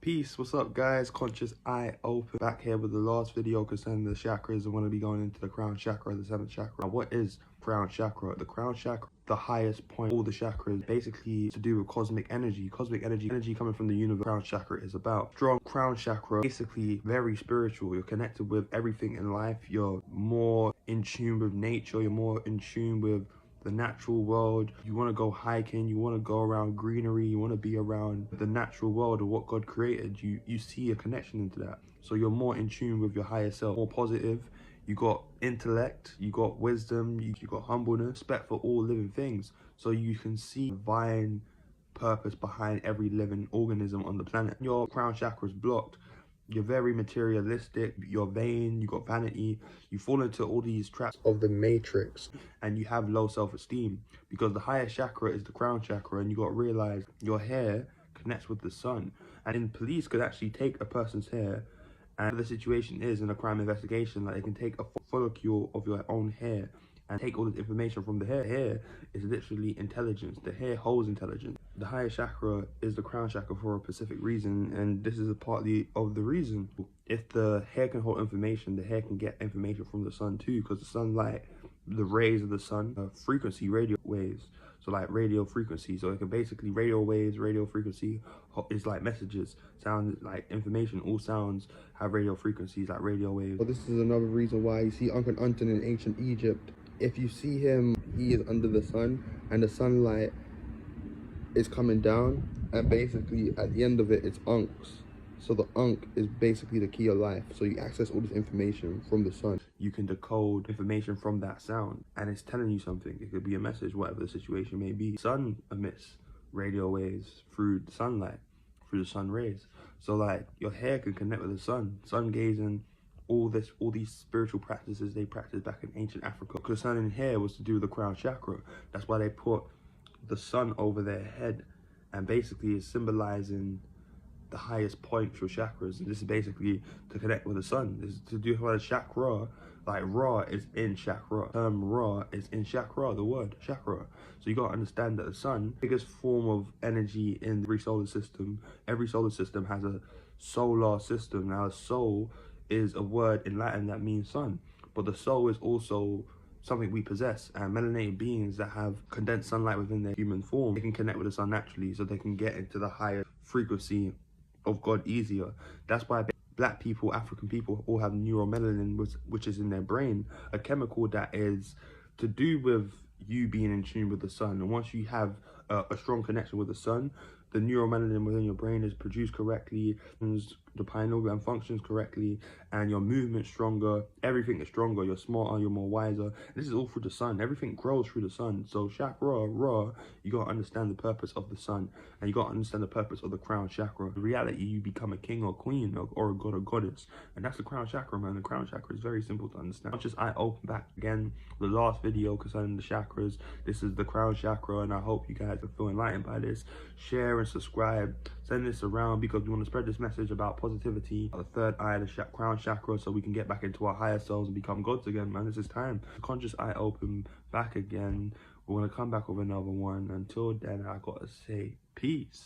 Peace, what's up guys? Conscious Eye Open back here with the last video concerning the chakras. I'm going to be going into the crown chakra, the 7th chakra. Now, what is crown chakra? The crown chakra, the highest point of all the chakras, basically to do with cosmic energy energy coming from the universe. Crown chakra is about strong crown chakra, basically very spiritual. You're connected with everything in life. You're more in tune with nature. You're more in tune with the natural world. You want to go hiking, you want to go around greenery, you want to be around the natural world of what God created. You see a connection into that, so you're more in tune with your higher self, more positive. You got intellect, you got wisdom, you got humbleness, respect for all living things, so you can see divine purpose behind every living organism on the planet. Your crown chakra is blocked, you're very materialistic, you're vain, you got vanity, you fall into all these traps of the matrix, and you have low self-esteem because the highest chakra is the crown chakra. And you got to realize your hair connects with the sun, and police could actually take a person's hair, and the situation is in a crime investigation, like they can take a follicle of your own hair and take all this information from the hair. The hair is literally intelligence. The hair holds intelligence. The highest chakra is the crown chakra for a specific reason, and this is a partly of the reason. If the hair can hold information, the hair can get information from the sun too, because the sunlight, the rays of the sun, frequency, radio waves, so like radio frequency, so it can basically radio waves, radio frequency is like messages, sound like information. All sounds have radio frequencies like radio waves. Well, this is another reason why you see Uncle Unton in ancient Egypt. If you see him, he is under the sun, and the sunlight is coming down, and basically at the end of it, it's unks. So the unk is basically the key of life. So you access all this information from the sun. You can decode information from that sound, and it's telling you something. It could be a message, whatever the situation may be. Sun emits radio waves through the sunlight, through the sun rays. So like your hair can connect with the sun. Sun gazing, all these spiritual practices they practiced back in ancient Africa. Because sun in hair was to do with the crown chakra. That's why they put the sun over their head, and basically is symbolizing the highest point for chakras. And this is basically to connect with the sun. This is to do with chakra, like Ra is in chakra. Ra is in chakra, the word chakra. So you gotta understand that the sun, biggest form of energy in every solar system. Every solar system has a solar system. Now a soul is a word in Latin that means sun, but the soul is also something we possess, and melanated beings that have condensed sunlight within their human form, they can connect with the sun naturally, so they can get into the higher frequency of God easier. That's why black people, African people, all have neuromelanin, which is in their brain, a chemical that is to do with you being in tune with the sun. And once you have a strong connection with the sun, the neuromelanin within your brain is produced correctly, the pineal gland functions correctly, and your movement's stronger, everything is stronger, you're smarter, you're more wiser. This is all through the sun. Everything grows through the sun. So chakra, Ra, you gotta understand the purpose of the sun, and you gotta understand the purpose of the crown chakra. In reality, you become a king or queen or a god or goddess, and that's the crown chakra, man. The crown chakra is very simple to understand. Just I open back again the last video concerning the chakras. This is the crown chakra, and I hope you guys feel enlightened by this. Share and subscribe, send this around, because we want to spread this message about positivity, the third eye, the crown chakra, so we can get back into our higher selves and become gods again, man. This is time. Conscious Eye Open back again. We're going to come back with another one. Until then, I gotta say peace.